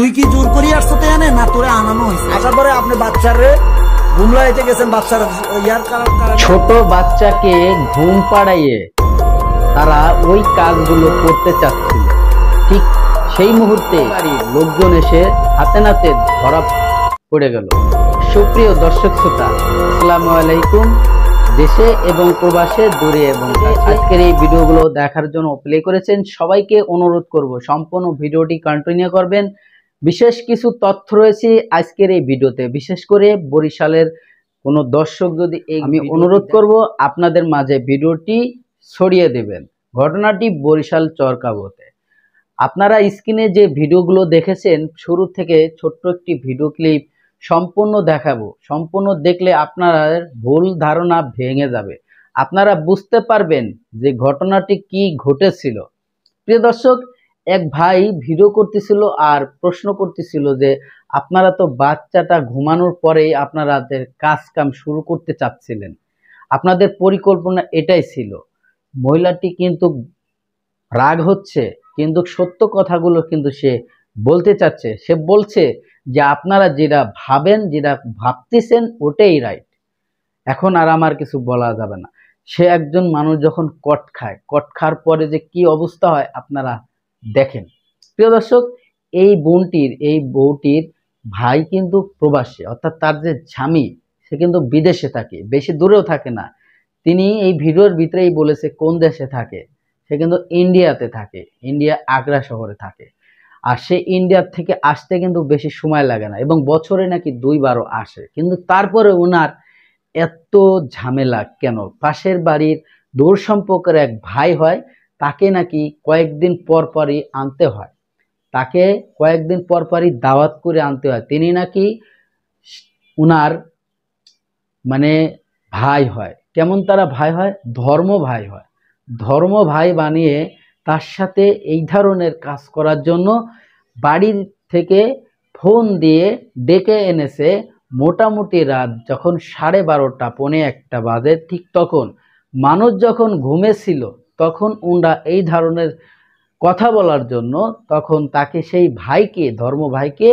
তুই কি জোর করি আসছো তো এনে না তোরে আনানো হয়েছে? আসার পরে আপনি বাচ্চারে ঘুমলাইতে গেছেন, বাচ্চার ইয়ার কারণে ছোট বাচ্চাকে ঘুম পাড়াইয়ে তারা ওই কাজগুলো করতে চাচ্ছিল। ঠিক সেই মুহূর্তে বাড়ির লোকজন এসে হাতে নাতে ধরা পড়ে গেল। সুপ্রিয় দর্শক শ্রোতা, আসসালামু আলাইকুম। দেশে এবং প্রবাসে, দূরে এবং আজকের এই ভিডিওগুলো দেখার জন্য প্লে করেছেন সবাইকে অনুরোধ করব সম্পূর্ণ ভিডিওটি কন্টিনিউ করবেন। বিশেষ কিছু তথ্য রয়েছে আজকের এই ভিডিওতে, বিশেষ করে বরিশালের কোনো দর্শক যদি আমি অনুরোধ করব আপনাদের মাঝে ভিডিওটি ছড়িয়ে দেবেন। ঘটনাটি বরিশাল চরকাবতে। আপনারা স্ক্রিনে যে ভিডিওগুলো দেখেছেন শুরু থেকে ছোট্ট একটি ভিডিও ক্লিপ সম্পূর্ণ দেখাবো। সম্পূর্ণ দেখলে আপনার ভুল ধারণা ভেঙে যাবে, আপনারা বুঝতে পারবেন যে ঘটনাটি কি ঘটেছিল। প্রিয় দর্শক, এক ভাই ভিডিও করতেছিল আর প্রশ্ন করতেছিল যে আপনারা তো বাচ্চাটা ঘুমানোর পরেই আপনাদের কাজ কাম শুরু করতে চাচ্ছিলেন, আপনাদের পরিকল্পনা এটাই ছিল। মহিলাটি কিন্তু রাগ হচ্ছে, কিন্তু সত্য কথাগুলো কিন্তু সে বলতে চাচ্ছে। সে বলছে যে আপনারা যেটা ভাবেন, যেটা ভাবতেছেন ওটাই রাইট, এখন আর আমার কিছু বলা যাবে না। সে একজন মানুষ যখন কট খায়, কট খাওয়ার পরে যে কি অবস্থা হয় আপনারা দেখেন। প্রিয় দর্শক, এই বউটির ভাই কিন্তু প্রবাসী, অর্থাৎ তার যে স্বামী সে কিন্তু বিদেশে থাকে, বেশি দূরেও থাকে না। তিনি এই ভিডিওর ভিতরেই বলেছে কোন দেশে থাকে, সে কিন্তু ইন্ডিয়াতে থাকে, ইন্ডিয়া আগ্রা শহরে থাকে। আর সে ইন্ডিয়ার থেকে আসতে কিন্তু বেশি সময় লাগে না এবং বছরে নাকি 2বারও আসে। কিন্তু তারপরে ওনার এত ঝামেলা কেন? পাশের বাড়ির দূর সম্পর্কের এক ভাই হয়, তাকে নাকি কয়েকদিন পর পরই আনতে হয়, তাকে কয়েকদিন পর পরই দাওয়াত করে আনতে হয়। তিনি নাকি উনার মানে ভাই হয়। কেমন তারা ভাই হয়? ধর্ম ভাই হয়। ধর্ম ভাই বানিয়ে তার সাথে এই ধরনের কাজ করার জন্য বাড়ির থেকে ফোন দিয়ে ডেকে এনেছে। মোটামুটি রাত যখন 12:30 পৌনে 1টা বাজে, ঠিক তখন মানুষ যখন ঘুমেছিল, তখন উনরা এই ধরনের কথা বলার জন্য তখন তাকে সেই ভাইকে, ধর্ম ভাইকে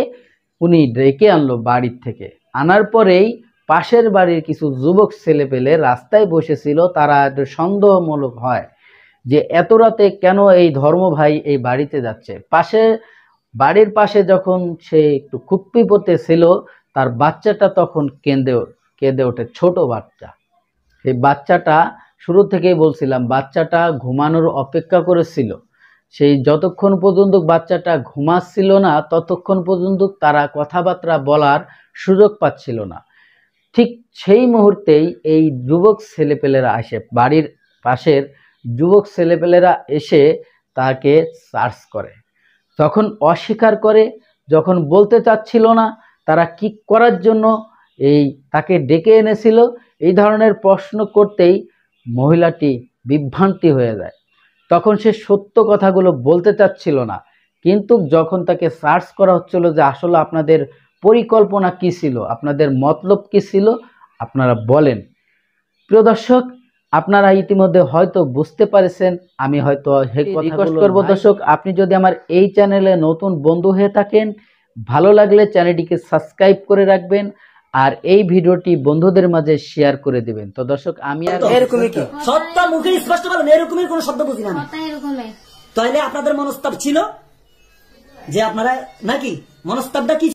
উনি ডেকে আনলো বাড়ির থেকে। আনার পরেই পাশের বাড়ির কিছু যুবক ছেলে পেলে রাস্তায় বসেছিল, তারা একটু সন্দেহমূলক হয় যে এত রাতে কেন এই ধর্ম ভাই এই বাড়িতে যাচ্ছে। বাড়ির পাশে যখন সে একটু খুপ্পি পড়তে ছিল, তার বাচ্চাটা তখন কেঁদে ওঠে, ছোট বাচ্চা। এই বাচ্চাটা শুরু থেকেই বলছিলাম, বাচ্চাটা ঘুমানোর অপেক্ষা করেছিল। সেই যতক্ষণ পর্যন্ত বাচ্চাটা ঘুমাচ্ছিল না ততক্ষণ পর্যন্ত তারা কথাবার্তা বলার সুযোগ পাচ্ছিল না। ঠিক সেই মুহূর্তেই এই যুবক ছেলেপেলেরা আসে, বাড়ির পাশের যুবক ছেলেপেলেরা এসে তাকে সার্চ করে। তখন অস্বীকার করে, যখন বলতে চাচ্ছিল না, তারা কি করার জন্য তাকে ডেকে এনেছিল এই ধরনের প্রশ্ন করতেই মহিলাটি বিভ্রান্তি হয়ে যায়। তখন সে সত্য কথাগুলো বলতে চাচ্ছিল না, কিন্তু যখন তাকে সার্চ করা হচ্ছিল যে আসলে আপনাদের পরিকল্পনা কি ছিল, আপনাদের মতলব কি ছিল, আপনারা বলেন। প্রিয় দর্শক, আপনারা ইতিমধ্যে হয়তো বুঝতে পারছেন, আমি হয়তো রিকোয়েস্ট করব দর্শক, আপনি যদি আমার এই চ্যানেলে নতুন বন্ধু হয়ে থাকেন, ভালো লাগলে চ্যানেলটিকে সাবস্ক্রাইব করে রাখবেন আর এই ভিডিওটি বন্ধুদের মাঝে শেয়ার করে দিবেন। তো দর্শক, আমি আর এরকমই কি সত্য মুখে স্পষ্ট বলেন, এরকমই কোন শব্দ বুঝি না। তাহলে আপনাদের মনস্তাব ছিল যে আপনারা নাকি মনস্তাবটা কি